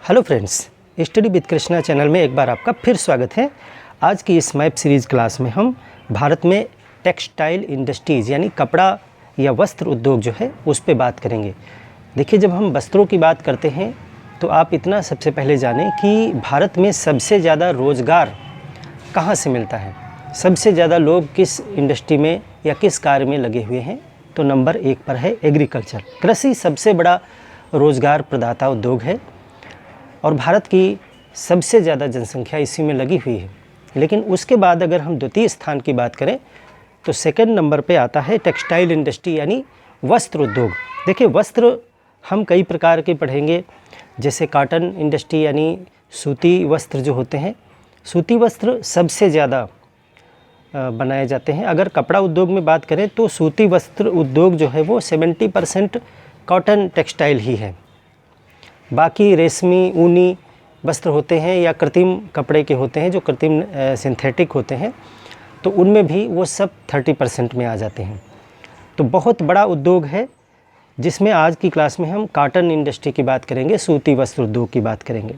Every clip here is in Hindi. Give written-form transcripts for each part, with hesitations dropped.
Hello friends, study with Krishna channel में एक बार आपका फिर स्वागत है। आज की इस मैप सीरीज़ क्लास में हम भारत में टेक्सटाइल इंडस्ट्रीज़ यानी कपड़ा या वस्त्र उद्योग जो है उस पे बात करेंगे। देखिए, जब हम वस्त्रों की बात करते हैं तो आप इतना सबसे पहले जानें कि भारत में सबसे ज़्यादा रोज़गार कहाँ से मिलता है, सबसे ज़्यादा लोग किस इंडस्ट्री में या किस कार्य में लगे हुए हैं। तो नंबर 1 पर है एग्रीकल्चर। कृषि सबसे बड़ा रोज़गार प्रदाता उद्योग है और भारत की सबसे ज़्यादा जनसंख्या इसी में लगी हुई है। लेकिन उसके बाद अगर हम द्वितीय स्थान की बात करें तो सेकंड नंबर पे आता है टेक्सटाइल इंडस्ट्री यानी वस्त्र उद्योग। देखिए, वस्त्र हम कई प्रकार के पढ़ेंगे, जैसे कॉटन इंडस्ट्री यानी सूती वस्त्र जो होते हैं, सूती वस्त्र सबसे ज़्यादा बनाए जाते हैं। अगर कपड़ा उद्योग में बात करें तो सूती वस्त्र उद्योग जो है वो 70% कॉटन टेक्सटाइल ही है। बाकी रेशमी ऊनी वस्त्र होते हैं या कृत्रिम कपड़े के होते हैं, जो कृत्रिम सिंथेटिक होते हैं, तो उनमें भी वो सब 30% में आ जाते हैं। तो बहुत बड़ा उद्योग है, जिसमें आज की क्लास में हम कॉटन इंडस्ट्री की बात करेंगे, सूती वस्त्र उद्योग की बात करेंगे।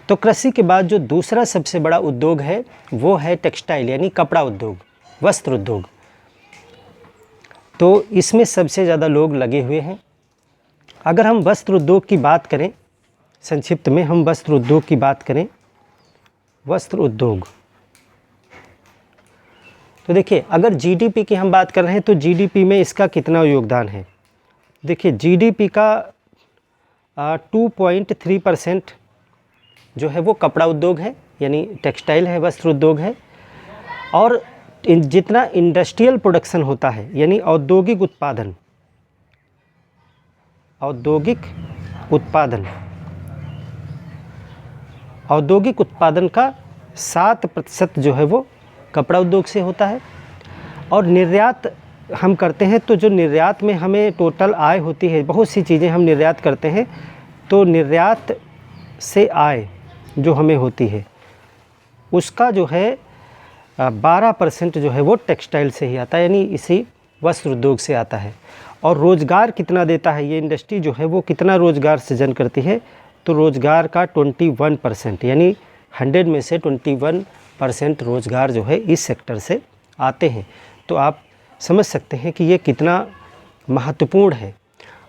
तो कृषि के बाद जो दूसरा सबसे बड़ा उद्योग है वो है टेक्सटाइल यानी कपड़ा उद्योग, वस्त्र उद्योग। तो इसमें सबसे ज़्यादा लोग लगे हुए हैं। अगर हम वस्त्र उद्योग की बात करें, संक्षिप्त में हम वस्त्र उद्योग की बात करें, वस्त्र उद्योग, तो देखिए, अगर जीडीपी की हम बात कर रहे हैं तो जीडीपी में इसका कितना योगदान है। देखिए, जीडीपी का 2.3% जो है वो कपड़ा उद्योग है यानी टेक्सटाइल है, वस्त्र उद्योग है। और जितना इंडस्ट्रियल प्रोडक्शन होता है यानी औद्योगिक उत्पादन का 7% जो है वो कपड़ा उद्योग से होता है। और निर्यात हम करते हैं तो जो निर्यात में हमें टोटल आय होती है, बहुत सी चीज़ें हम निर्यात करते हैं, तो निर्यात से आय जो हमें होती है उसका जो है 12% जो है वो टेक्सटाइल से ही आता है यानी इसी वस्त्र उद्योग से आता है। और रोज़गार कितना देता है ये इंडस्ट्री जो है वो, कितना रोज़गार सृजन करती है, तो रोज़गार का 21% यानी 100 में से 21% रोज़गार जो है इस सेक्टर से आते हैं। तो आप समझ सकते हैं कि ये कितना महत्वपूर्ण है।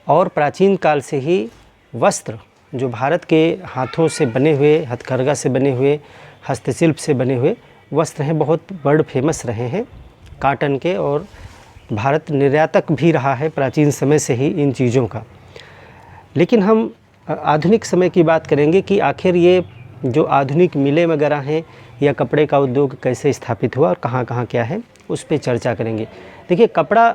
और प्राचीन काल से ही वस्त्र जो भारत के हाथों से बने हुए, हथकरघा से बने हुए, हस्तशिल्प से बने हुए वस्त्र हैं, बहुत वर्ल्ड फेमस रहे हैं कॉटन के। और भारत निर्यातक भी रहा है प्राचीन समय से ही इन चीज़ों का। लेकिन हम आधुनिक समय की बात करेंगे कि आखिर ये जो आधुनिक मिलें वगैरह हैं या कपड़े का उद्योग कैसे स्थापित हुआ और कहाँ कहाँ क्या है, उस पर चर्चा करेंगे। देखिए, कपड़ा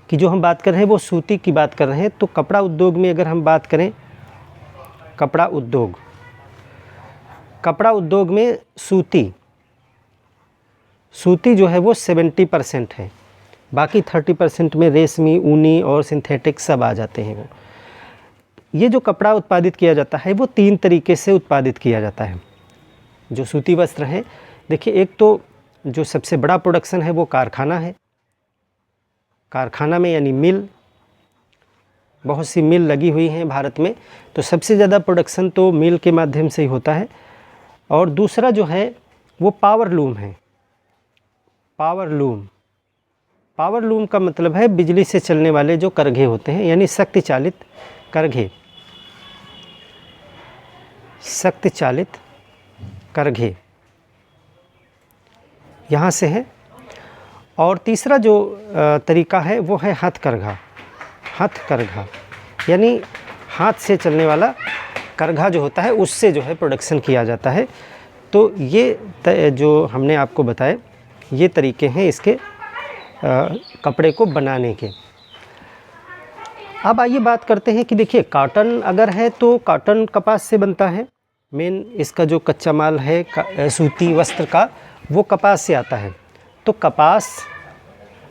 की जो हम बात कर रहे हैं वो सूती की बात कर रहे हैं। तो कपड़ा उद्योग में अगर हम बात करें, कपड़ा उद्योग में सूती जो है वो 70% है। बाकी 30% में रेशमी, ऊनी और सिंथेटिक सब आ जाते हैं। वो ये जो कपड़ा उत्पादित किया जाता है वो 3 तरीके से उत्पादित किया जाता है जो सूती वस्त्र हैं। देखिए, एक तो जो सबसे बड़ा प्रोडक्शन है वो कारखाना है। कारखाना में यानी मिल, बहुत सी मिल लगी हुई हैं भारत में, तो सबसे ज़्यादा प्रोडक्शन तो मिल के माध्यम से ही होता है। और दूसरा जो है वो पावर लूम है। पावर लूम का मतलब है बिजली से चलने वाले जो करघे होते हैं यानी शक्ति चालित करघे यहाँ से है। और तीसरा जो तरीका है वो है हथकरघा यानी हाथ से चलने वाला करघा जो होता है, उससे जो है प्रोडक्शन किया जाता है। तो ये जो हमने आपको बताए ये तरीके हैं इसके कपड़े को बनाने के। अब आइए बात करते हैं कि देखिए, कॉटन अगर है तो कॉटन कपास से बनता है। मेन इसका जो कच्चा माल है सूती वस्त्र का, वो कपास से आता है। तो कपास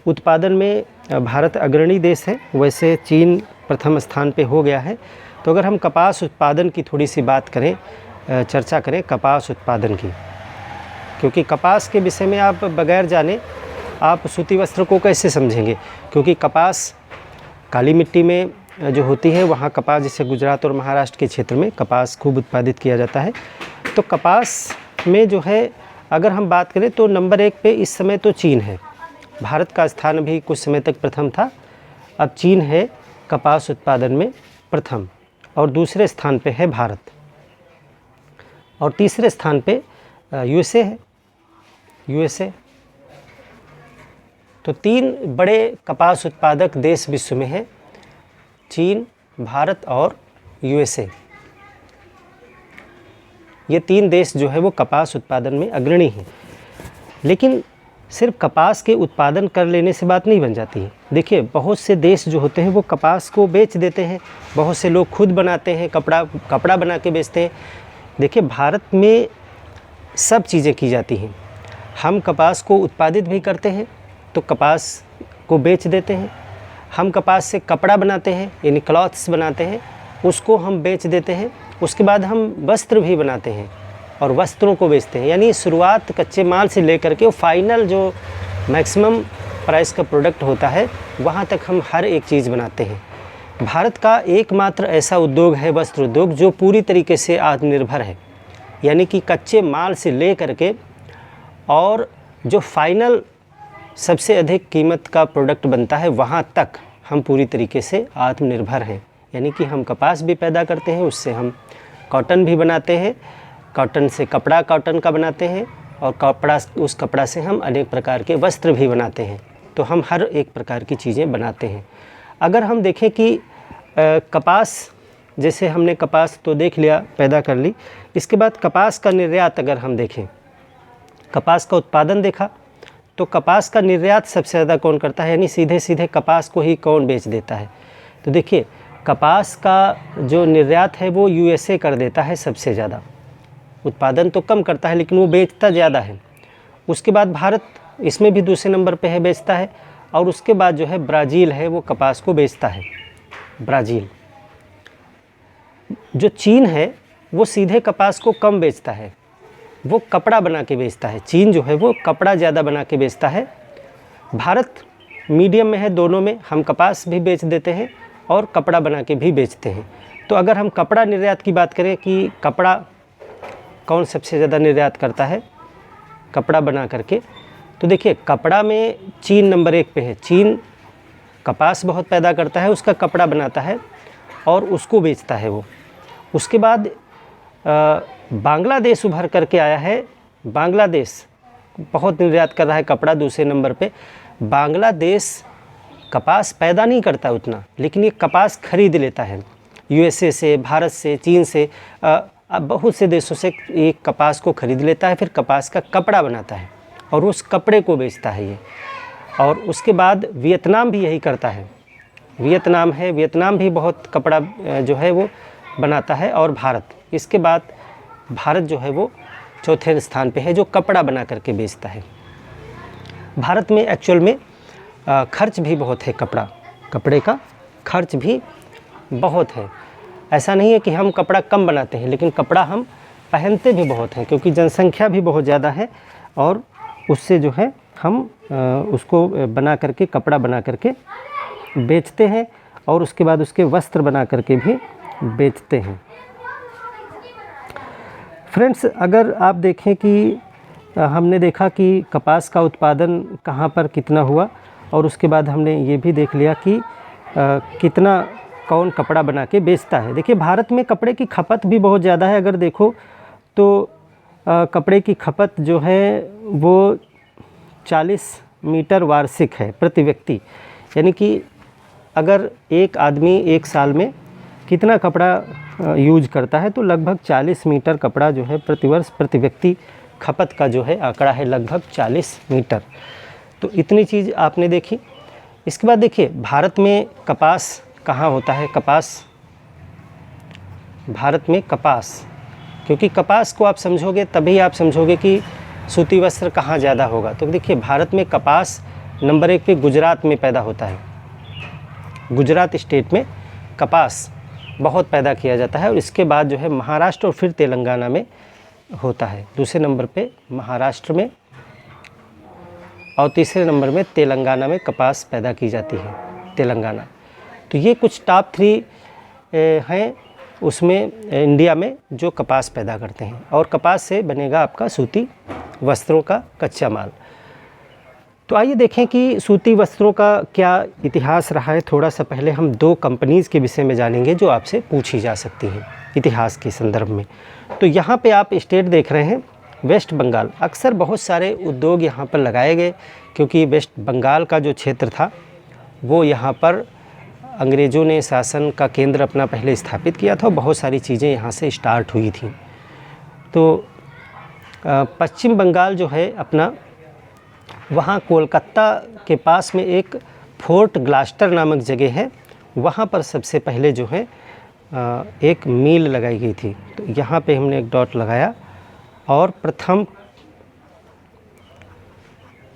उत्पादन में भारत अग्रणी देश है। वैसे चीन प्रथम स्थान पे हो गया है। तो अगर हम कपास उत्पादन की थोड़ी सी बात करें, चर्चा करें कपास उत्पादन की, क्योंकि कपास के विषय में आप बगैर जाने आप सूती वस्त्र को कैसे समझेंगे, क्योंकि कपास काली मिट्टी में जो होती है वहाँ कपास, जैसे गुजरात और महाराष्ट्र के क्षेत्र में कपास खूब उत्पादित किया जाता है। तो कपास में जो है अगर हम बात करें तो नंबर 1 पे इस समय तो चीन है। भारत का स्थान भी कुछ समय तक प्रथम था, अब चीन है कपास उत्पादन में प्रथम, और दूसरे स्थान पे है भारत, और तीसरे स्थान पे यूएसए है, यूएसए। तो 3 बड़े कपास उत्पादक देश विश्व में हैं, चीन, भारत और यूएसए। ये 3 देश जो है वो कपास उत्पादन में अग्रणी हैं। लेकिन सिर्फ कपास के उत्पादन कर लेने से बात नहीं बन जाती है। देखिए बहुत से देश जो होते हैं वो कपास को बेच देते हैं, बहुत से लोग खुद बनाते हैं, कपड़ा बना के बेचते हैं। देखिए भारत में सब चीज़ें की जाती हैं। हम कपास को उत्पादित भी करते हैं तो कपास को बेच देते हैं, हम कपास से कपड़ा बनाते हैं यानी क्लॉथ्स बनाते हैं, उसको हम बेच देते हैं। उसके बाद हम वस्त्र भी बनाते हैं और वस्त्रों को बेचते हैं। यानी शुरुआत कच्चे माल से लेकर के फाइनल जो मैक्सिमम प्राइस का प्रोडक्ट होता है वहाँ तक हम हर एक चीज़ बनाते हैं। भारत का एकमात्र ऐसा उद्योग है वस्त्र उद्योग जो पूरी तरीके से आत्मनिर्भर है। यानी कि कच्चे माल से ले करके और जो फाइनल सबसे अधिक कीमत का प्रोडक्ट बनता है वहाँ तक हम पूरी तरीके से आत्मनिर्भर हैं। यानी कि हम कपास भी पैदा करते हैं, उससे हम कॉटन भी बनाते हैं, कॉटन से कपड़ा कॉटन का बनाते हैं, और उस कपड़ा से हम अनेक प्रकार के वस्त्र भी बनाते हैं। तो हम हर एक प्रकार की चीज़ें बनाते हैं। अगर हम देखें कि कपास, जैसे हमने कपास तो देख लिया, पैदा कर ली, इसके बाद कपास का निर्यात अगर हम देखें, कपास का उत्पादन देखा तो कपास का निर्यात सबसे ज़्यादा कौन करता है, यानी सीधे सीधे कपास को ही कौन बेच देता है। तो देखिए कपास का जो निर्यात है वो यूएसए कर देता है सबसे ज़्यादा। उत्पादन तो कम करता है लेकिन वो बेचता ज़्यादा है। उसके बाद भारत इसमें भी दूसरे नंबर पे है, बेचता है, और उसके बाद जो है ब्राज़ील है वो कपास को बेचता है, ब्राज़ील। जो चीन है वो सीधे कपास को कम बेचता है, वो कपड़ा बना के बेचता है। चीन जो है वो कपड़ा ज़्यादा बना के बेचता है। भारत मीडियम में है, दोनों में। हम कपास भी बेच देते हैं और कपड़ा बना के भी बेचते हैं। तो अगर हम कपड़ा निर्यात की बात करें कि कपड़ा कौन सबसे ज़्यादा निर्यात करता है कपड़ा बना करके, तो देखिए कपड़ा में चीन नंबर 1 पे है। चीन कपास बहुत पैदा करता है, उसका कपड़ा बनाता है और उसको बेचता है वो। उसके बाद बांग्लादेश उभर करके आया है। बांग्लादेश बहुत निर्यात कर रहा है कपड़ा, दूसरे नंबर पे। बांग्लादेश कपास पैदा नहीं करता उतना, लेकिन ये कपास खरीद लेता है यूएसए से, भारत से, चीन से, बहुत से देशों से ये कपास को खरीद लेता है, फिर कपास का कपड़ा बनाता है और उस कपड़े को बेचता है ये। और उसके बाद वियतनाम भी यही करता है। वियतनाम है, वियतनाम भी बहुत कपड़ा जो है वो बनाता है, और भारत। इसके बाद भारत जो है वो चौथे स्थान पे है जो कपड़ा बना करके बेचता है। भारत में एक्चुअल में खर्च भी बहुत है, कपड़े का खर्च भी बहुत है। ऐसा नहीं है कि हम कपड़ा कम बनाते हैं, लेकिन कपड़ा हम पहनते भी बहुत हैं, क्योंकि जनसंख्या भी बहुत ज़्यादा है, और उससे जो है हम उसको बना करके, कपड़ा बना करके बेचते हैं, और उसके बाद उसके वस्त्र बना करके भी बेचते हैं। फ्रेंड्स, अगर आप देखें कि हमने देखा कि कपास का उत्पादन कहाँ पर कितना हुआ, और उसके बाद हमने ये भी देख लिया कि कितना कौन कपड़ा बना के बेचता है। देखिए भारत में कपड़े की खपत भी बहुत ज़्यादा है। अगर देखो तो कपड़े की खपत जो है वो 40 मीटर वार्षिक है प्रति व्यक्ति। यानी कि अगर एक आदमी एक साल में कितना कपड़ा यूज करता है, तो लगभग 40 मीटर कपड़ा जो है प्रतिवर्ष प्रति व्यक्ति खपत का जो है आंकड़ा है लगभग 40 मीटर। तो इतनी चीज़ आपने देखी। इसके बाद देखिए भारत में कपास कहाँ होता है। कपास, भारत में कपास, क्योंकि कपास को आप समझोगे तभी आप समझोगे कि सूती वस्त्र कहाँ ज़्यादा होगा। तो देखिए भारत में कपास नंबर 1 पे गुजरात में पैदा होता है। गुजरात स्टेट में कपास बहुत पैदा किया जाता है, और इसके बाद जो है महाराष्ट्र और फिर तेलंगाना में होता है। दूसरे नंबर पे महाराष्ट्र में और तीसरे नंबर में तेलंगाना में कपास पैदा की जाती है, तेलंगाना। तो ये कुछ टॉप 3 हैं उसमें इंडिया में जो कपास पैदा करते हैं, और कपास से बनेगा आपका सूती वस्त्रों का कच्चा माल। तो आइए देखें कि सूती वस्त्रों का क्या इतिहास रहा है। थोड़ा सा पहले हम 2 कंपनीज़ के विषय में जानेंगे जो आपसे पूछी जा सकती हैं इतिहास के संदर्भ में। तो यहाँ पे आप स्टेट देख रहे हैं वेस्ट बंगाल। अक्सर बहुत सारे उद्योग यहाँ पर लगाए गए क्योंकि वेस्ट बंगाल का जो क्षेत्र था वो यहाँ पर अंग्रेज़ों ने शासन का केंद्र अपना पहले स्थापित किया था। बहुत सारी चीज़ें यहाँ से स्टार्ट हुई थी। तो पश्चिम बंगाल जो है अपना, वहाँ कोलकाता के पास में एक फोर्ट ग्लास्टर नामक जगह है, वहाँ पर सबसे पहले जो है एक मिल लगाई गई थी। तो यहाँ पे हमने एक डॉट लगाया और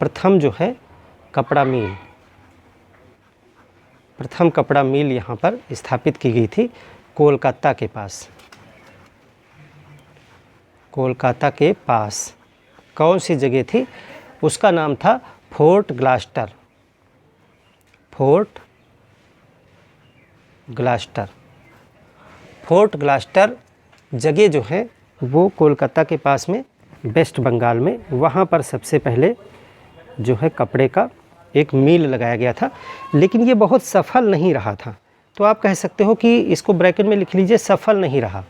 प्रथम जो है कपड़ा मिल, प्रथम कपड़ा मिल यहाँ पर स्थापित की गई थी कोलकाता के पास। कोलकाता के पास कौन सी जगह थी? उसका नाम था फोर्ट ग्लास्टर। फोर्ट ग्लास्टर, फोर्ट ग्लास्टर जगह जो है वो कोलकाता के पास में वेस्ट बंगाल में, वहाँ पर सबसे पहले जो है कपड़े का एक मिल लगाया गया था। लेकिन ये बहुत सफल नहीं रहा था। तो आप कह सकते हो कि इसको ब्रैकेट में लिख लीजिए, सफल नहीं रहा।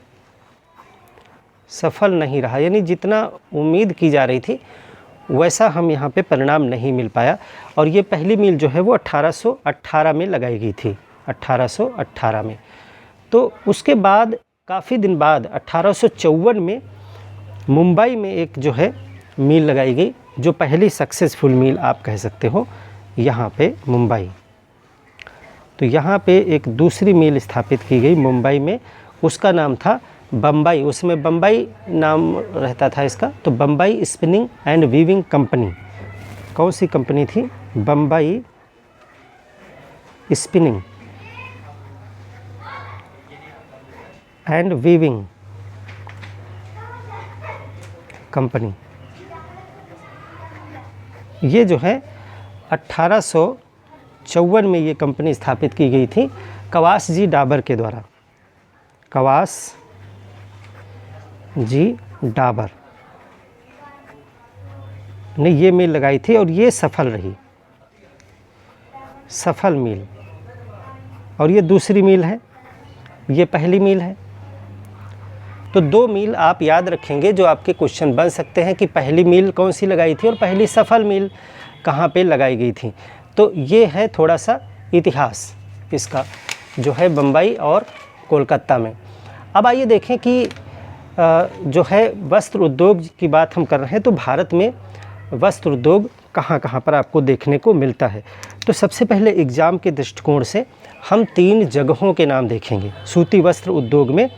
सफल नहीं रहा यानी जितना उम्मीद की जा रही थी वैसा हम यहाँ पे परिणाम नहीं मिल पाया। और ये पहली मिल जो है वो 1818 में लगाई गई थी, 1818 में। तो उसके बाद काफ़ी दिन बाद 1854 में मुंबई में एक जो है मिल लगाई गई, जो पहली सक्सेसफुल मिल आप कह सकते हो यहाँ पे मुंबई। तो यहाँ पे एक दूसरी मिल स्थापित की गई मुंबई में, उसका नाम था बम्बई। उसमें बम्बई नाम रहता था इसका। तो Bombay spinning and weaving company. कौन सी कंपनी थी? Bombay spinning and weaving company. ये जो है 1854 में ये कंपनी स्थापित की गई थी कवास जी डाबर के द्वारा। कवास जी डाबर ने ये मिल लगाई थी और ये सफल रही, सफल मिल। और ये दूसरी मिल है, ये पहली मिल है। तो 2 मिल आप याद रखेंगे जो आपके क्वेश्चन बन सकते हैं कि पहली मिल कौन सी लगाई थी और पहली सफल मिल कहाँ पे लगाई गई थी। तो ये है थोड़ा सा इतिहास इसका जो है बम्बई और कोलकाता में। अब आइए देखें कि जो है वस्त्र उद्योग की बात हम कर रहे हैं, तो भारत में वस्त्र उद्योग कहाँ कहाँ पर आपको देखने को मिलता है। तो सबसे पहले एग्ज़ाम के दृष्टिकोण से हम 3 जगहों के नाम देखेंगे। सूती वस्त्र उद्योग में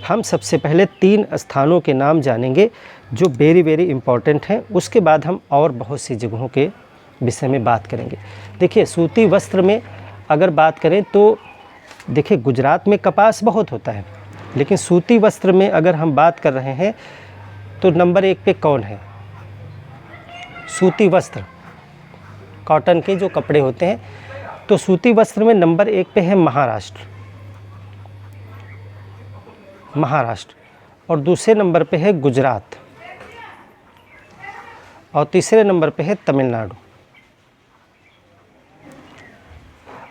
हम सबसे पहले 3 स्थानों के नाम जानेंगे जो वेरी इम्पॉर्टेंट हैं। उसके बाद हम और बहुत सी जगहों के विषय में बात करेंगे। देखिए सूती वस्त्र में अगर बात करें तो देखिए गुजरात में कपास बहुत होता है, लेकिन सूती वस्त्र में अगर हम बात कर रहे हैं तो नंबर 1 पे कौन है? सूती वस्त्र, कॉटन के जो कपड़े होते हैं, तो सूती वस्त्र में नंबर 1 पे है महाराष्ट्र। महाराष्ट्र। और दूसरे नंबर पे है गुजरात और तीसरे नंबर पे है तमिलनाडु।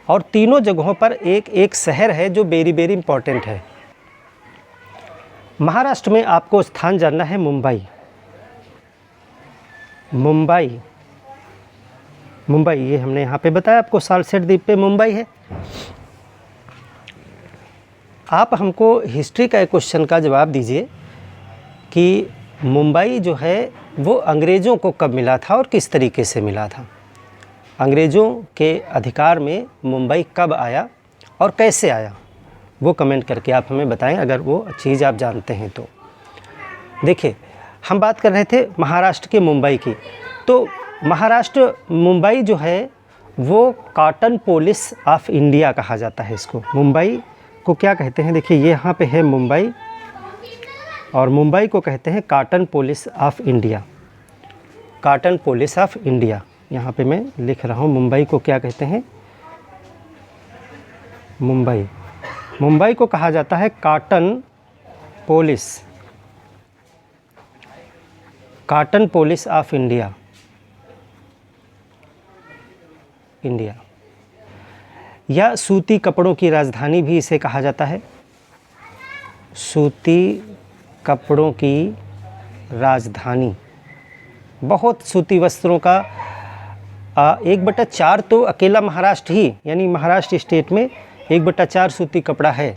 और तीनों जगहों पर एक एक शहर है जो वेरी इम्पॉर्टेंट है। महाराष्ट्र में आपको स्थान जानना है मुंबई। मुंबई, मुंबई ये हमने यहाँ पे बताया आपको, सालसेट द्वीप पे मुंबई है। आप हमको हिस्ट्री का एक क्वेश्चन का जवाब दीजिए कि मुंबई जो है वो अंग्रेज़ों को कब मिला था और किस तरीके से मिला था। अंग्रेज़ों के अधिकार में मुंबई कब आया और कैसे आया, वो कमेंट करके आप हमें बताएं अगर वो चीज़ आप जानते हैं तो। देखिए हम बात कर रहे थे महाराष्ट्र के मुंबई की। तो महाराष्ट्र मुंबई जो है वो कॉटन पोलिस ऑफ इंडिया कहा जाता है इसको। मुंबई को क्या कहते हैं? देखिए ये यहाँ पे है मुंबई और मुंबई को कहते हैं cotton police of India. Cotton police of India यहाँ पे मैं लिख रहा हूँ। मुंबई को क्या कहते हैं? मुंबई। मुंबई को कहा जाता है cotton police, cotton police of India, India. या सूती कपड़ों की राजधानी भी इसे कहा जाता है, सूती कपड़ों की राजधानी। बहुत सूती वस्त्रों का 1/4 तो अकेला महाराष्ट्र ही, यानी महाराष्ट्र स्टेट में 1/4 सूती कपड़ा है।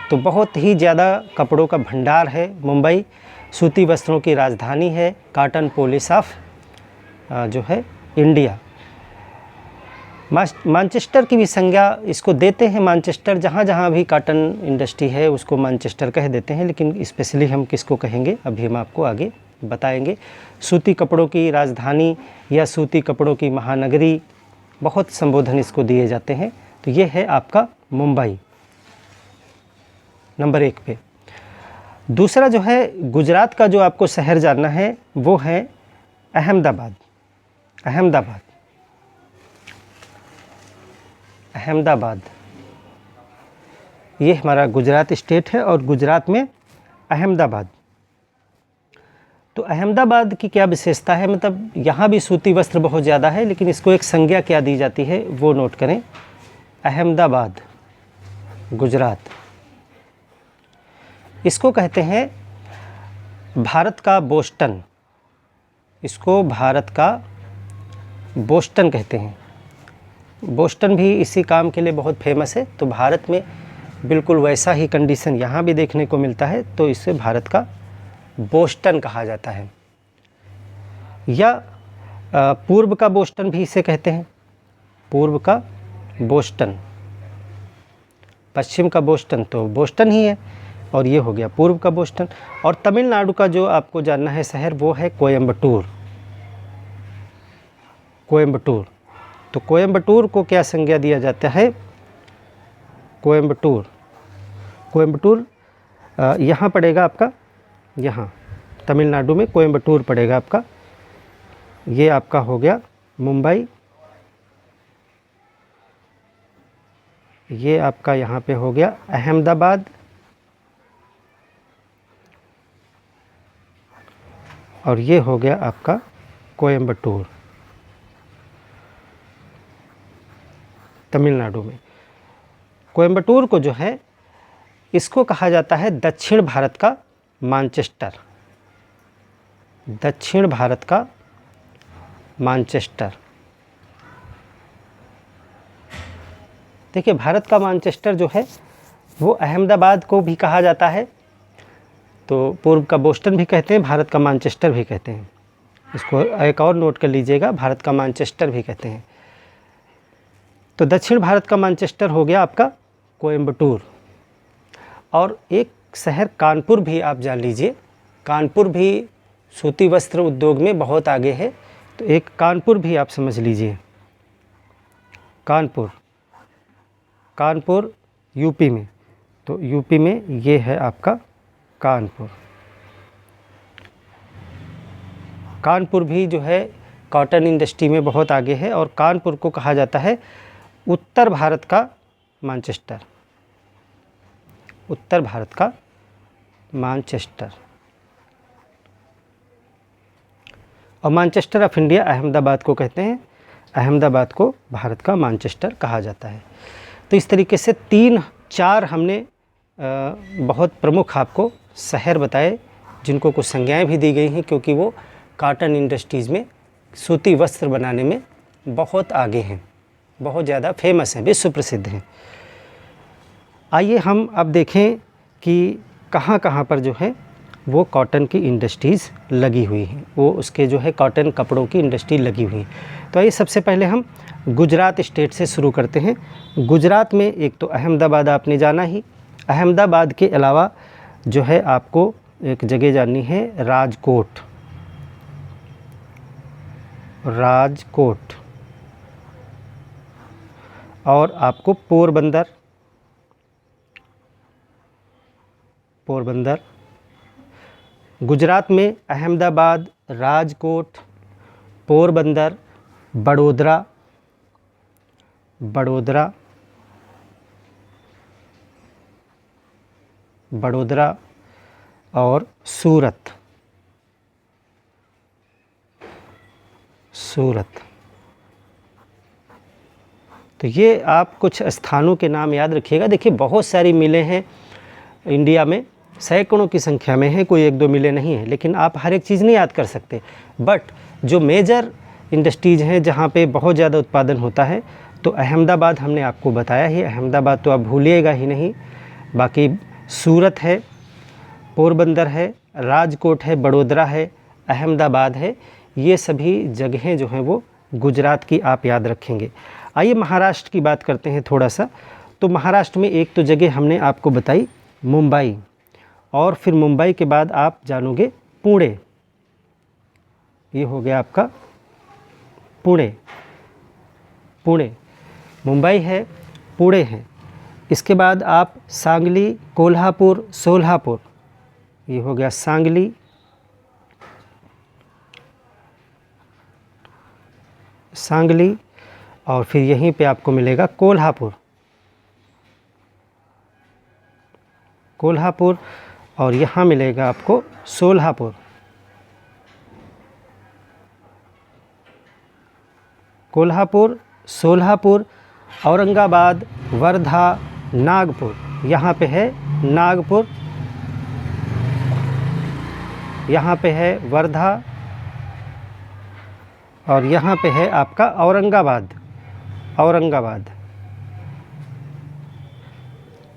तो बहुत ही ज़्यादा कपड़ों का भंडार है मुंबई, सूती वस्त्रों की राजधानी है, कॉटन पोलिस ऑफ जो है इंडिया। मानचेस्टर की भी संज्ञा इसको देते हैं, मानचेस्टर जहाँ जहाँ भी कॉटन इंडस्ट्री है उसको मानचेस्टर कह देते हैं, लेकिन स्पेशली हम किसको कहेंगे अभी हम आपको आगे बताएंगे। सूती कपड़ों की राजधानी या सूती कपड़ों की महानगरी, बहुत संबोधन इसको दिए जाते हैं। तो ये है आपका मुंबई नंबर 1 पे। दूसरा जो है गुजरात का जो आपको शहर जानना है वो है अहमदाबाद। अहमदाबाद, अहमदाबाद ये हमारा गुजरात स्टेट है और गुजरात में अहमदाबाद। तो अहमदाबाद की क्या विशेषता है, मतलब यहाँ भी सूती वस्त्र बहुत ज़्यादा है, लेकिन इसको एक संज्ञा क्या दी जाती है वो नोट करें। अहमदाबाद गुजरात, इसको कहते हैं भारत का बोस्टन, इसको भारत का बोस्टन कहते हैं। बोस्टन भी इसी काम के लिए बहुत फेमस है। तो भारत में बिल्कुल वैसा ही कंडीशन यहाँ भी देखने को मिलता है, तो इसे भारत का बोस्टन कहा जाता है। या पूर्व का बोस्टन भी इसे कहते हैं, पूर्व का बोस्टन। पश्चिम का बोस्टन तो बोस्टन ही है, और ये हो गया पूर्व का बोस्टन। और तमिलनाडु का जो आपको जानना है शहर वो है कोयम्बटूर, कोयम्बटूर। तो कोयम्बटूर को क्या संज्ञा दिया जाता है, कोयम्बटूर, कोयम्बटूर यहाँ पड़ेगा आपका, यहाँ तमिलनाडु में कोयम्बटूर पड़ेगा आपका। ये आपका हो गया मुंबई, ये आपका यहाँ पे हो गया अहमदाबाद, और ये हो गया आपका कोयम्बटूर तमिलनाडु में। कोयम्बटूर को जो है इसको कहा जाता है दक्षिण भारत का मानचेस्टर, दक्षिण भारत का मानचेस्टर। देखिए भारत का मानचेस्टर जो है वो अहमदाबाद को भी कहा जाता है, तो पूर्व का बोस्टन भी कहते हैं, भारत का मानचेस्टर भी कहते हैं। इसको एक और नोट कर लीजिएगा, भारत का मानचेस्टर भी कहते हैं। तो दक्षिण भारत का मानचेस्टर हो गया आपका कोयम्बटूर। और एक शहर कानपुर भी आप जान लीजिए, कानपुर भी सूती वस्त्र उद्योग में बहुत आगे है, तो एक कानपुर भी आप समझ लीजिए। कानपुर, कानपुर यूपी में, तो यूपी में ये है आपका कानपुर। कानपुर भी जो है कॉटन इंडस्ट्री में बहुत आगे है, और कानपुर को कहा जाता है उत्तर भारत का मानचेस्टर, उत्तर भारत का मानचेस्टर। और मानचेस्टर ऑफ इंडिया अहमदाबाद को कहते हैं, अहमदाबाद को भारत का मानचेस्टर कहा जाता है। तो इस तरीके से 3-4 हमने बहुत प्रमुख आपको शहर बताए, जिनको कुछ संज्ञाएं भी दी गई हैं, क्योंकि वो कॉटन इंडस्ट्रीज़ में सूती वस्त्र बनाने में बहुत आगे हैं, बहुत ज़्यादा फेमस हैं, विश्व प्रसिद्ध हैं। आइए हम अब देखें कि कहाँ कहाँ पर जो है वो कॉटन की इंडस्ट्रीज़ लगी हुई हैं, वो उसके जो है कॉटन कपड़ों की इंडस्ट्री लगी हुई है। तो आइए सबसे पहले हम गुजरात स्टेट से शुरू करते हैं। गुजरात में एक तो अहमदाबाद आपने जाना ही, अहमदाबाद के अलावा जो है आपको एक जगह जाननी है राजकोट, राजकोट। और आपको पोरबंदर, पोरबंदर। गुजरात में अहमदाबाद, राजकोट, पोरबंदर, बड़ोदरा, बड़ोदरा, बड़ोदरा और सूरत। तो ये आप कुछ स्थानों के नाम याद रखिएगा। देखिए बहुत सारी मिलें हैं इंडिया में, सैकड़ों की संख्या में है, कोई एक दो मिलें नहीं है, लेकिन आप हर एक चीज़ नहीं याद कर सकते। बट जो मेजर इंडस्ट्रीज़ हैं जहाँ पे बहुत ज़्यादा उत्पादन होता है, तो अहमदाबाद हमने आपको बताया ही, अहमदाबाद तो आप भूलिएगा ही नहीं। बाकी सूरत है, पोरबंदर है, राजकोट है, बड़ोदरा है, अहमदाबाद है, ये सभी जगहें जो हैं वो गुजरात की आप याद रखेंगे। आइए महाराष्ट्र की बात करते हैं थोड़ा सा। तो महाराष्ट्र में एक तो जगह हमने आपको बताई मुंबई, और फिर मुंबई के बाद आप जानोगे पुणे। ये हो गया आपका पुणे, मुंबई है, पुणे है। इसके बाद आप सांगली, कोल्हापुर, सोलापुर, ये हो गया सांगली, और फिर यहीं पे आपको मिलेगा कोल्हापुर, और यहाँ मिलेगा आपको सोलापुर, सोलापुर, औरंगाबाद, वर्धा, नागपुर। यहाँ पे है नागपुर, यहाँ पे है वर्धा, और यहाँ पे है आपका औरंगाबाद।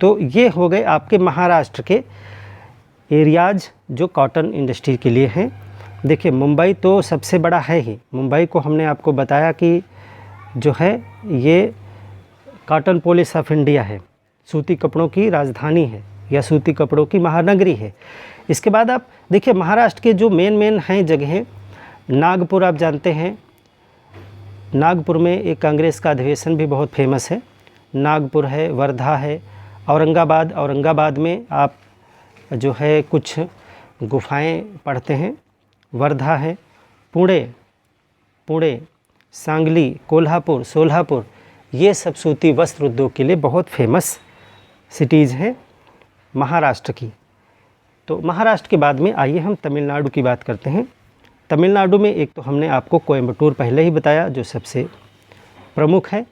तो ये हो गए आपके महाराष्ट्र के एरियाज़ जो कॉटन इंडस्ट्री के लिए हैं। देखिए मुंबई तो सबसे बड़ा है ही। मुंबई को हमने आपको बताया कि जो है ये कॉटन पोलिस ऑफ इंडिया है, सूती कपड़ों की राजधानी है या सूती कपड़ों की महानगरी है। इसके बाद आप देखिए महाराष्ट्र के जो मेन हैं जगहें, नागपुर आप जानते हैं, नागपुर में एक कांग्रेस का अधिवेशन भी बहुत फेमस है। नागपुर है, वर्धा है, औरंगाबाद में आप जो है कुछ गुफाएं पढ़ते हैं, वर्धा है, पुणे, सांगली, कोल्हापुर, सोलापुर, ये सब सूती वस्त्र उद्योग के लिए बहुत फेमस सिटीज़ हैं महाराष्ट्र की। तो महाराष्ट्र के बाद में आइए हम तमिलनाडु की बात करते हैं। तमिलनाडु में एक तो हमने आपको कोयम्बटूर पहले ही बताया जो सबसे प्रमुख है।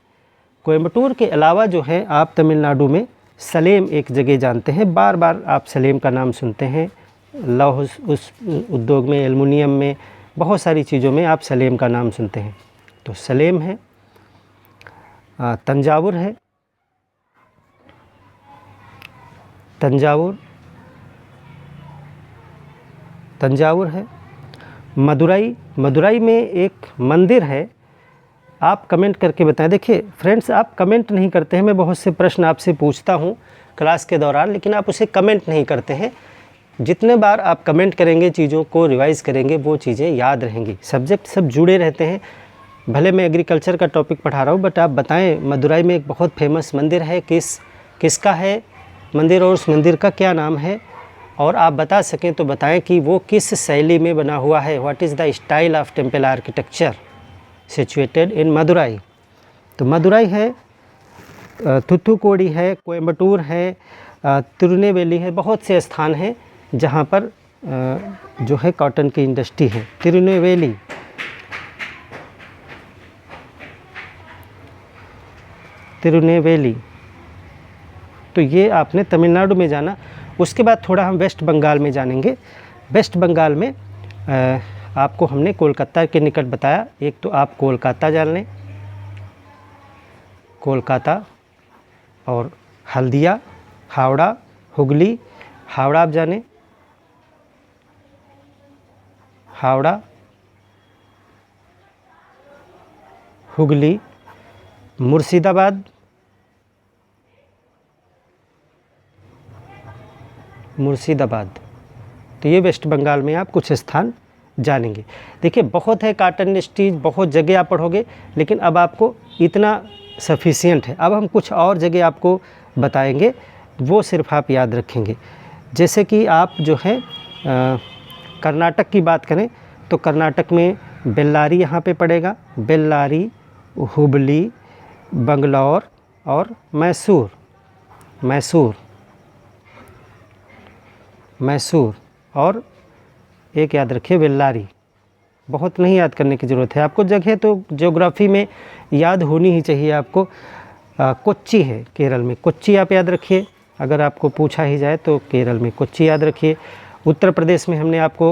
कोयम्बटूर के अलावा जो है आप तमिलनाडु में सलेम एक जगह जानते हैं, बार बार आप सलेम का नाम सुनते हैं। लौह उस उद्योग में, एल्युमिनियम में, बहुत सारी चीज़ों में आप सलेम का नाम सुनते हैं। तो सलेम है, तंजावुर है, तंजावुर है, मदुरई में एक मंदिर है। आप कमेंट करके बताएं। देखिए फ्रेंड्स, आप कमेंट नहीं करते हैं। मैं बहुत से प्रश्न आपसे पूछता हूं क्लास के दौरान, लेकिन आप उसे कमेंट नहीं करते हैं। जितने बार आप कमेंट करेंगे, चीज़ों को रिवाइज़ करेंगे, वो चीज़ें याद रहेंगी। सब्जेक्ट सब जुड़े रहते हैं। भले मैं एग्रीकल्चर का टॉपिक पढ़ा रहा हूँ, बट आप बताएं मदुरई में एक बहुत फेमस मंदिर है, किसका है मंदिर और उस मंदिर का क्या नाम है, और आप बता सकें तो बताएं कि वो किस शैली में बना हुआ है। What is the style of temple architecture situated in Madurai. तो मदुरई है, थुथुकोडी है, कोयम्बटूर है, तिरुनेवेली है, बहुत से स्थान हैं जहाँ पर जो है कॉटन की इंडस्ट्री है। तिरुनेवेली, तो ये आपने तमिलनाडु में जाना। उसके बाद थोड़ा हम वेस्ट बंगाल में जानेंगे। वेस्ट बंगाल में आपको हमने कोलकाता के निकट बताया। एक तो आप कोलकाता जान लें, कोलकाता, और हल्दिया, हावड़ा, हुगली। हावड़ा आप जानें, हावड़ा, हुगली, मुर्शिदाबाद, तो ये वेस्ट बंगाल में आप कुछ स्थान जानेंगे। देखिए बहुत है कॉटन इंडस्ट्रीज, बहुत जगह आप पढ़ोगे, लेकिन अब आपको इतना सफिशिएंट है। अब हम कुछ और जगह आपको बताएंगे, वो सिर्फ आप याद रखेंगे। जैसे कि आप जो है कर्नाटक की बात करें तो कर्नाटक में बेल्लारी यहाँ पे पड़ेगा, बेल्लारी, हुबली, बंगलौर और मैसूर। मैसूर, और एक याद रखिए बेल्लारी। बहुत नहीं याद करने की ज़रूरत है आपको, जगह तो ज्योग्राफी में याद होनी ही चाहिए आपको। कोच्चि है केरल में, कोच्चि आप याद रखिए, अगर आपको पूछा ही जाए तो केरल में कोच्चि याद रखिए। उत्तर प्रदेश में हमने आपको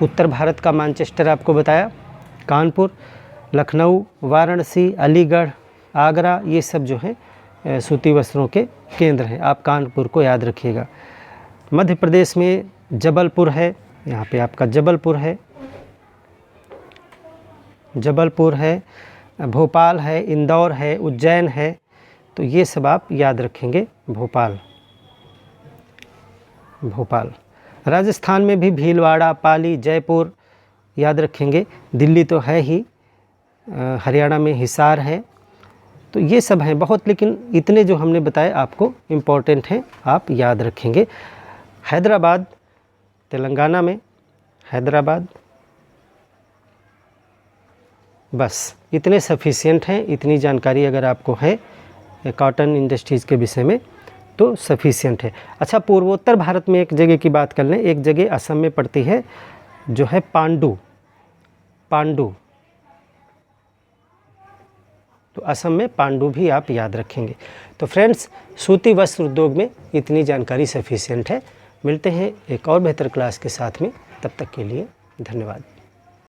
उत्तर भारत का मैनचेस्टर आपको बताया, कानपुर, लखनऊ, वाराणसी, अलीगढ़, आगरा, ये सब जो हैं सूती वस्त्रों के केंद्र हैं। आप कानपुर को याद रखिएगा। मध्य प्रदेश में जबलपुर है, यहाँ पे आपका जबलपुर है, जबलपुर है, भोपाल है, इंदौर है, उज्जैन है, तो ये सब आप याद रखेंगे। भोपाल, भोपाल। राजस्थान में भी भीलवाड़ा, पाली, जयपुर याद रखेंगे। दिल्ली तो है ही, हरियाणा में हिसार है, तो ये सब हैं बहुत, लेकिन इतने जो हमने बताए आपको इम्पोर्टेंट हैं, आप याद रखेंगे। हैदराबाद तेलंगाना में, हैदराबाद, बस इतने सफिशिएंट हैं। इतनी जानकारी अगर आपको है कॉटन इंडस्ट्रीज़ के विषय में तो सफिशिएंट है। अच्छा, पूर्वोत्तर भारत में एक जगह की बात कर लें। एक जगह असम में पड़ती है जो है पांडु, पांडु, तो असम में पांडु भी आप याद रखेंगे। तो फ्रेंड्स, सूती वस्त्र उद्योग में इतनी जानकारी सफिशिएंट है। मिलते हैं एक और बेहतर क्लास के साथ में, तब तक के लिए धन्यवाद।